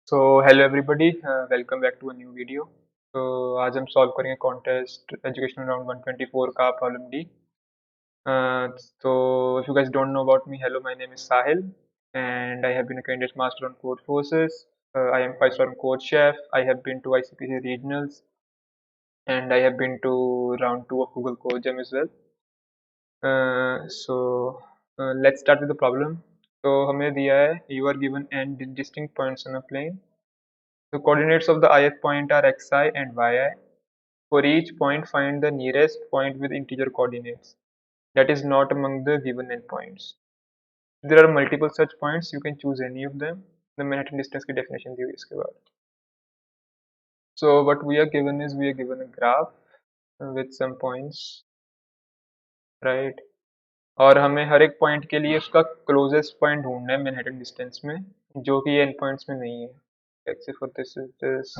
So hello everybody, welcome back to a new video. तो आज हम सॉल्व करेंगे कॉन्टेस्ट एजुकेशन राउंड 124 का प्रॉब्लम डी। तो if you guys don't know about me, hello, my name is Sahil and I have been a candidate master on code forces. I am 5-star on code chef. I have been to ICPC regionals and I have been to round 2 of Google Code Jam as well. Let's start with the problem. तो हमें दिया है you are given n distinct points on a plane. The coordinates of the ith point are xi and yi. For each point, find the nearest point with integer coordinates that is not among the given endpoints. There are multiple such points. You can choose any of them. The Manhattan distance की definition दी हुई है इसके बाद. So what we are given is we are given a graph with some points, right? और हमें हर एक point के लिए उसका क्लोजेस्ट पॉइंट ढूंढना है मैनहट्टन डिस्टेंस में, जो कि एंड पॉइंट्स में नहीं है. Let's say for this is this,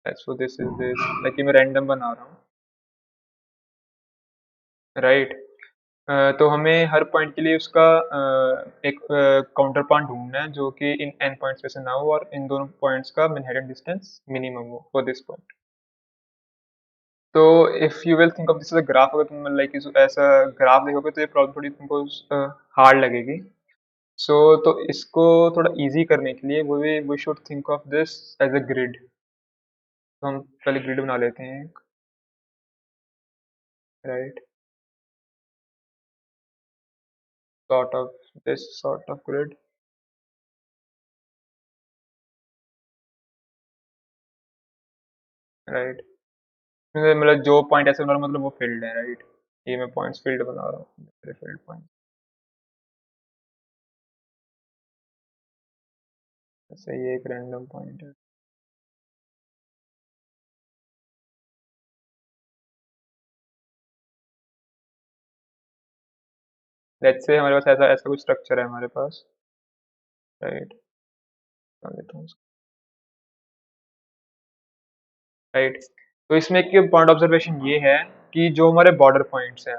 let's for this is this. Like मैं रैंडम बना रहा हूँ, राइट. तो हमें हर पॉइंट के लिए उसका एक काउंटर पॉइंट ढूंढना है जो कि इन एन पॉइंट्स में से ना हो और इन दोनों पॉइंट्स का मैनहट्टन डिस्टेंस मिनिमम हो फॉर दिस पॉइंट. तो if you will think of this as a graph, अगर तुम लाइक ऐसा ग्राफ देखोगे तो ये प्रॉब्लम थोड़ी तुमको हार्ड लगेगी. तो इसको थोड़ा इजी करने के लिए we should think of this as a grid. तो हम पहले ग्रिड बना लेते हैं, right. Sort of this sort of grid, right. मतलब जो पॉइंट ऐसे बना रहा हूँ मतलब वो फील्ड है, राइट. ये मैं पॉइंट्स फील्ड बना रहा हूँ, फील्ड पॉइंट. ऐसे ये एक रैंडम पॉइंट है, लेट्स से हमारे पास ऐसा ऐसा कुछ स्ट्रक्चर है हमारे पास, राइट. बता देता हूँ, राइट. तो इसमें एक पॉइंट ऑब्जर्वेशन ये है कि जो हमारे बॉर्डर पॉइंट्स हैं,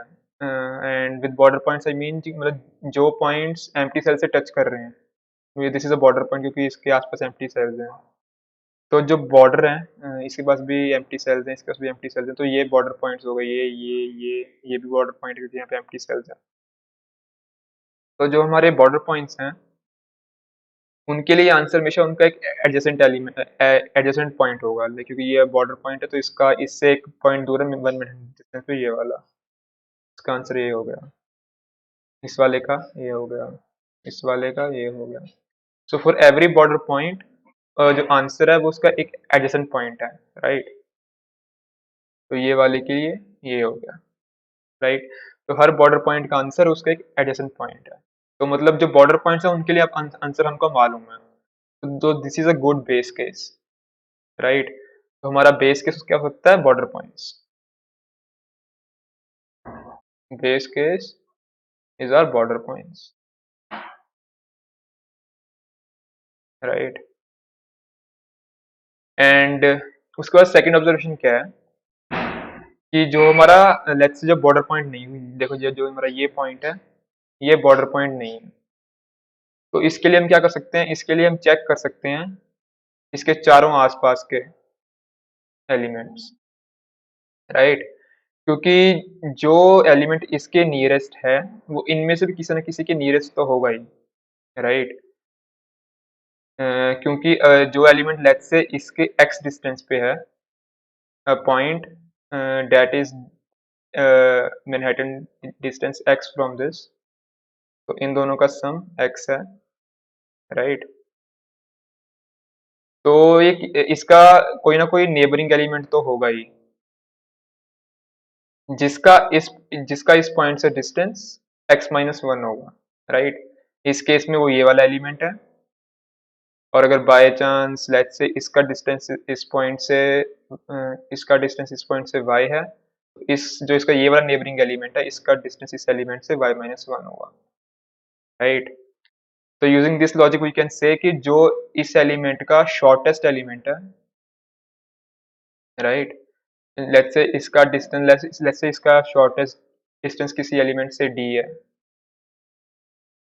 and with border points I mean मतलब जो पॉइंट्स एम्प्टी सेल से टच कर रहे हैं, this is a border point क्योंकि इसके आसपास एम्प्टी सेल्स हैं. तो जो बॉर्डर है, इसके पास भी एम्प्टी सेल्स हैं, इसके पास भी एम्प्टी सेल्स हैं, तो ये बॉर्डर पॉइंट्स हो गए. ये भी बॉर्डर पॉइंट है क्योंकि यहाँ पे एम्प्टी सेल्स हैं. तो जो हमारे बॉर्डर पॉइंट्स हैं उनके लिए आंसर हमेशा उनका एक एडजेसेंट एलिमेंट एडजेसेंट पॉइंट होगा, क्योंकि ये बॉर्डर पॉइंट है तो इसका इससे एक पॉइंट दूर है 1 मिनट डिस्टेंस पे, ये वाला. इसका आंसर ये हो गया. इस वाले का ये हो गया, इस वाले का ये हो गया. सो फॉर एवरी बॉर्डर पॉइंट जो आंसर है वो उसका एक एडजेसेंट पॉइंट है, राइट. तो ये वाले के लिए ये हो गया, राइट. तो हर बॉर्डर पॉइंट का आंसर उसका एक एडजेसेंट पॉइंट है. तो मतलब जो बॉर्डर पॉइंट्स है उनके लिए अब आंसर हमको मालूम है. तो this is a good base case, right. तो हमारा बेस केस क्या हो सकता है? Border points. Base case is our border points, right. And उसके बाद सेकंड ऑब्जर्वेशन क्या है कि जो हमारा लेट्स से जो बॉर्डर पॉइंट नहीं हुई, देखो ये जो हमारा ये पॉइंट है ये बॉर्डर पॉइंट नहीं है. तो इसके लिए हम क्या कर सकते हैं? इसके लिए हम चेक कर सकते हैं इसके चारों आसपास के एलिमेंट्स, राइट. क्योंकि जो एलिमेंट इसके नियरेस्ट है वो इनमें से भी किसी न किसी के नियरेस्ट तो होगा ही, राइट. क्योंकि जो एलिमेंट लेट्स से इसके x डिस्टेंस पे है, point that is Manhattan distance x from this, तो इन दोनों का सम x है, राइट. तो ये इसका कोई ना कोई नेबरिंग एलिमेंट तो होगा ही जिसका इस पॉइंट से डिस्टेंस x-1 होगा, राइट. इस केस में वो ये वाला एलिमेंट है. और अगर बाय चांस लेट्स से इसका डिस्टेंस इस पॉइंट से इसका डिस्टेंस इस पॉइंट से y है, तो इस जो इसका ये वाला नेबरिंग एलिमेंट है इसका डिस्टेंस इस एलिमेंट से y-1 होगा, राइट. तो using this logic we can say कि जो इस एलिमेंट का शॉर्टेस्ट एलिमेंट है, राइट. लेट्स से इसका डिस्टेंस लेट्स से इसका शॉर्टेस्ट डिस्टेंस किसी एलिमेंट से d है,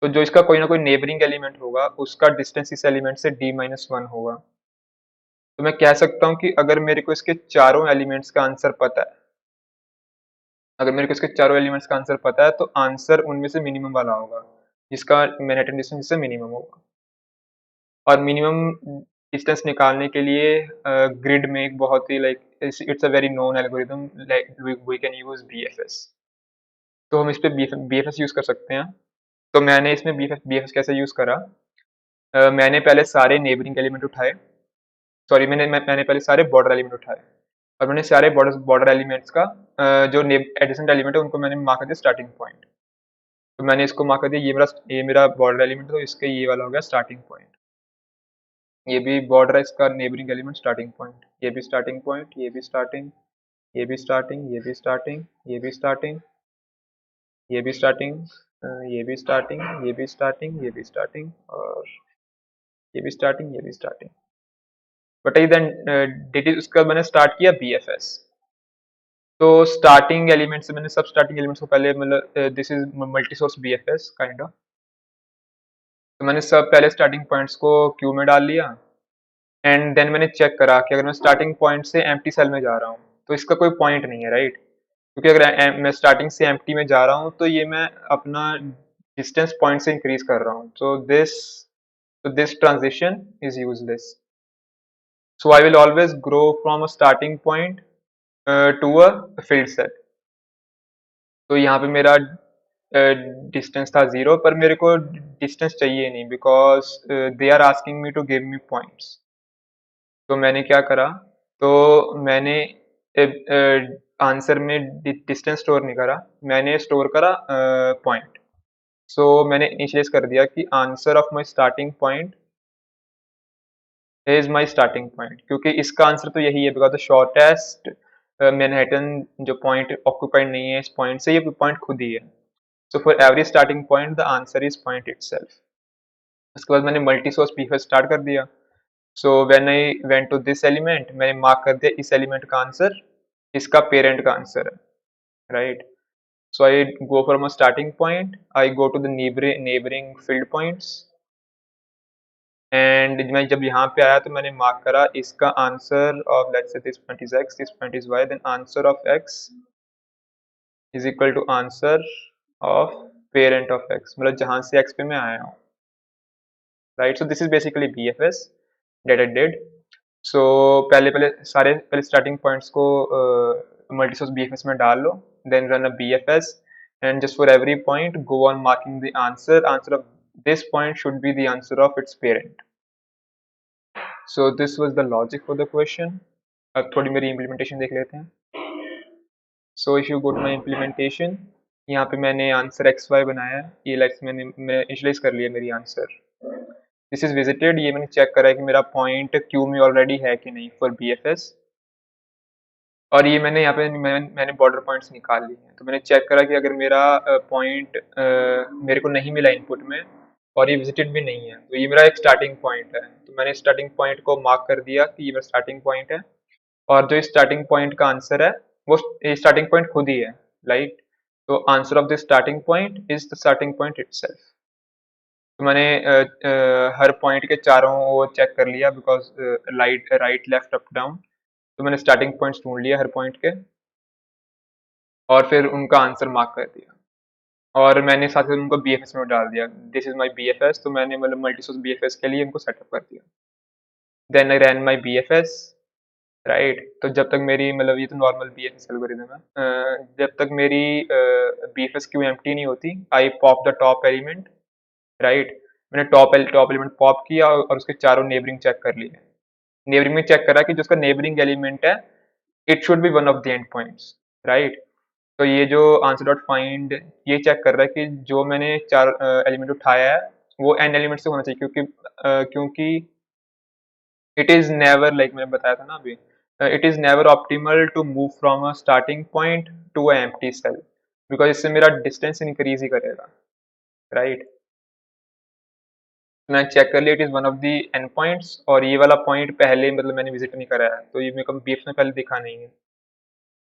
तो जो इसका कोई ना कोई नेबरिंग एलिमेंट होगा उसका डिस्टेंस इस एलिमेंट से d-1 होगा। तो मैं कह सकता हूँ कि अगर मेरे को इसके चारों एलिमेंट्स का आंसर पता है, अगर मेरे को इसके चारों एलिमेंट्स का आंसर पता है, तो आंसर उनमें से मिनिमम वाला होगा, जिसका मैनहट्टन डिस्टेंस इससे मिनिमम होगा। और मिनिमम डिस्टेंस निकालने के लिए ग्रिड में एक बहुत ही like it's a very known algorithm, like we can use BFS. तो हम इस पे बीएफएस यूज कर सकते हैं। तो मैंने इसमें बीएफएस कैसे यूज करा, मैंने पहले सारे नेबरिंग एलिमेंट उठाए, सॉरी मैंने पहले सारे बॉर्डर एलिमेंट उठाए, और मैंने सारे बॉर्डर बॉर्डर एलिमेंट्स का जो एडजेसेंट एलिमेंट है उनको मैंने मार्क कर दिया स्टार्टिंग पॉइंट। तो मैंने इसको मार्क कर दिया, ये मेरा बॉर्डर एलिमेंट है, तो इसके ये वाला हो गया स्टार्टिंग पॉइंट। ये भी बॉर्डर है इसका नेबरिंग एलिमेंट स्टार्टिंग पॉइंट, ये भी स्टार्टिंग पॉइंट, ये भी स्टार्टिंग, ये भी स्टार्टिंग, ये भी स्टार्टिंग, ये भी स्टार्टिंग, ये भी स्टार्टिंग, ये भी स्टार्टिंग, ये भी स्टार्टिंग, ये भी स्टार्टिंग, और ये भी स्टार्टिंग, ये भी स्टार्टिंग। बट देन डिट इज उसका मैंने स्टार्ट किया बीएफएस। तो स्टार्टिंग एलिमेंट से मैंने सब स्टार्टिंग एलिमेंट्स को पहले मतलब this is multi source BFS kind of. तो मैंने सब पहले स्टार्टिंग पॉइंट्स को क्यू में डाल लिया, एंड देन मैंने चेक करा कि अगर मैं स्टार्टिंग पॉइंट से एम्प्टी सेल में जा रहा हूँ तो इसका कोई पॉइंट नहीं है, राइट। क्योंकि अगर मैं स्टार्टिंग से एम्प्टी में जा रहा हूँ तो ये मैं अपना डिस्टेंस पॉइंट से इंक्रीज कर रहा हूँ, so this transition is useless. So I will always grow from a starting point to a filled cell. तो यहाँ पे मेरा डिस्टेंस था 0, पर मेरे को डिस्टेंस चाहिए नहीं, because they are asking me to give me points. तो मैंने क्या करा, तो मैंने आंसर में डिस्टेंस स्टोर नहीं करा, मैंने स्टोर करा पॉइंट। सो मैंने इनिशियलाइज कर दिया कि answer of my starting point is my starting point, क्योंकि इसका आंसर तो यही है, बिकॉज द शॉर्टेस्ट मैनहट्टन जो पॉइंट ऑक्यूपाइड नहीं है इस पॉइंट से, ये पॉइंट खुद ही है। So for every starting point the answer is point itself. उसके बाद मैंने मल्टी सोर्स पीफएस स्टार्ट कर दिया। So when I went to this element, मैंने मार्क कर दिया इस एलिमेंट का आंसर इसका पेरेंट का आंसर है, right. So I go from a starting point, I go to the neighbouring field points, and मैं जब यहाँ पे आया तो मैंने मार्क करा इसका answer of let's say this point is x, this point is y, then answer of x is equal to answer of parent of x, मतलब जहां से x पे मैं आया हूँ, right. So this is basically BFS that I did. So पहले starting points को multisource BFS में डाल लो, then run a BFS, and just for every point go on marking the answer of this point should be the answer of its parent. So this was the logic for the question. अब थोड़ी मेरी implementation देख लेते हैं. So if you go to my implementation, यहाँ पे मैंने answer XY बनाया है, ये लाइक्स मैं इनिशियलाइज कर लिया मेरी आंसर। दिस इज विजिटेड, ये मैंने चेक करा है कि मेरा पॉइंट क्यू में ऑलरेडी है कि नहीं फॉर BFS, और ये मैंने यहाँ पे मैंने बॉर्डर पॉइंट्स निकाल लिए हैं। तो मैंने चेक करा कि अगर मेरा पॉइंट मेरे को नहीं मिला इनपुट में और ये विजिटेड भी नहीं है, तो ये मेरा एक स्टार्टिंग पॉइंट है। तो मैंने स्टार्टिंग पॉइंट को मार्क कर दिया कि ये मेरा स्टार्टिंग पॉइंट है, और जो स्टार्टिंग पॉइंट का आंसर है वो स्टार्टिंग पॉइंट खुद ही है, राइट। तो answer of the starting point is the starting point itself. तो मैंने हर पॉइंट के चारों ओर चेक कर लिया, because right left up down, तो मैंने स्टार्टिंग पॉइंट्स ढूंढ लिया हर पॉइंट के, और फिर उनका आंसर मार्क कर दिया, और मैंने साथ ही उनको BFS में डाल दिया, दिस इज माई BFS। तो मैंने मतलब मल्टीसोर्स BFS के लिए उनको सेटअप कर दिया, then I ran my BFS, right. तो जब तक मेरी मतलब ये तो नॉर्मल BFS एल्गोरिथम है, जब तक मेरी BFS क्यू एम्प्टी नहीं होती, I pop the top element, right. मैंने टॉप एलिमेंट पॉप किया और उसके चारों नेबरिंग चेक कर लिए। नेबरिंग में चेक करा कि जो उसका नेबरिंग एलिमेंट है it should be one of the end points, right. तो ये जो आंसर डॉट फाइंड ये चेक कर रहा है कि जो मैंने चार एलिमेंट उठाया है वो एंड एलिमेंट से होना चाहिए, क्योंकि इट इज नेवर, लाइक मैंने बताया था ना अभी, it is never optimal to move from a starting point to a empty cell, because इससे मेरा डिस्टेंस इंक्रीज ही करेगा, राइट। मैं चेक कर लिया it is one of the and points, और ये वाला पॉइंट पहले मतलब मैंने विजिट नहीं कराया है, तो ये मेरे को बीएफ में पहले दिखा नहीं है,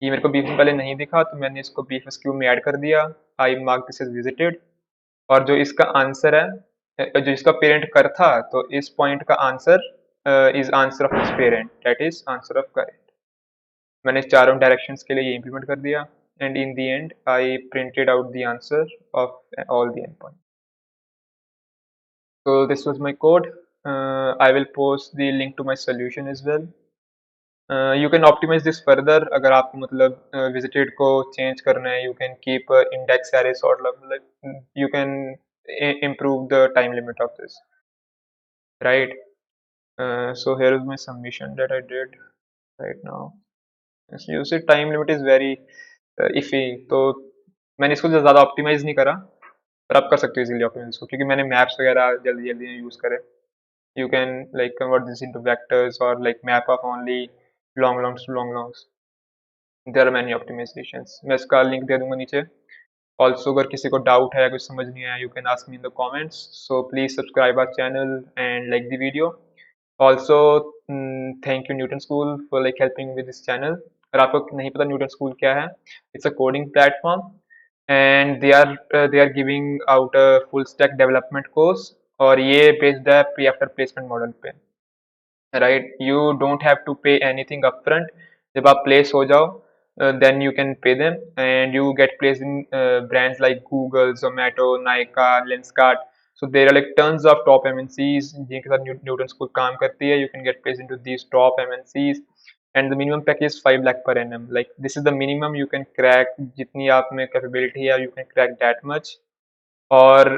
ये मेरे को बीएफ में पहले नहीं दिखा, तो मैंने इसको BFS क्यू में ऐड कर दिया। I mark this is visited, और जो इसका आंसर है, जो इसका पेरेंट कर था, तो इस पॉइंट का आंसर इज आंसर ऑफ इस parent, that is answer of correct. मैंने चारों डायरेक्शंस के लिए ये इम्प्लीमेंट कर दिया, and in the and I printed out the answer of all the end point. So this was my code. I will post the link to my solution as well. You can optimize this further अगर आपको मतलब visited को change करना है. You can keep index array sort of like you can improve the time limit of this, right? So here is my submission that I did right now. As you see, time limit is very iffy, तो मैंने इसको ज़्यादा optimize नहीं करा, पर आप कर सकते हो easily optimize इसको, क्योंकि मैंने maps वगैरह जल्दी जल्दी यूज़ करे. You can like convert this into vectors or like map of only long longs to long longs. There are many optimizations. मैं इसका लिंक दे दूंगा नीचे. Also अगर किसी को डाउट है, कुछ समझ नहीं आया, you can ask me in the comments. So please subscribe our channel and like the video. Also thank you Newton School for like helping with this channel. अगर आपको नहीं पता Newton School क्या है, it's a coding platform and they are giving out a full stack development course, और ये based है pre after placement model पे, right. You don't have to pay anything upfront. जब आप प्लेस हो जाओ, then you can pay them and you get place in brands like Google, Zomato, Nykaa, Lenskart. So there are like tons of top MNCs जिनके साथ न्यूटन स्कूल काम करती है. You can get place into these top MNCs and the minimum package is 5 lakh per annum. Like this is the minimum you can crack. जितनी आप में capability है, you can crack that much. और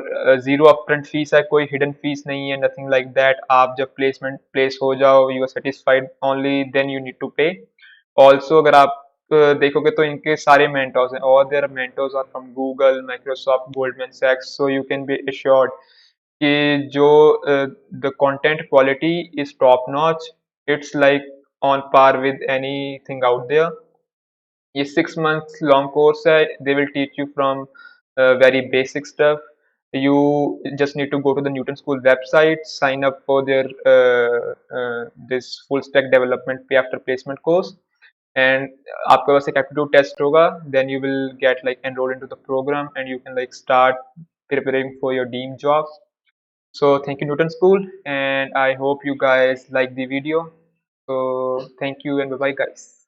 ज़ीरो अपफ्रंट फीस है, कोई hidden fees नहीं है, nothing like that. आप जब प्लेस हो जाओ, you are satisfied, only then you need to pay. Also अगर आप देखोगे तो इनके सारे मेंटोर्स हैं, और their mentors are from Google, Microsoft, Goldman सैक्स. So you can be assured कि जो the content quality is top notch. It's like on par with anything out there. ये 6 months long course है. They will teach you from very basic stuff. You just need to go to the Newton School website, sign up for their this full stack development pay after placement course, and आपका बस एक aptitude test होगा. Then you will get like enrolled into the program and you can like start preparing for your dream job. So thank you Newton School, and I hope you guys like the video. So thank you and bye bye guys.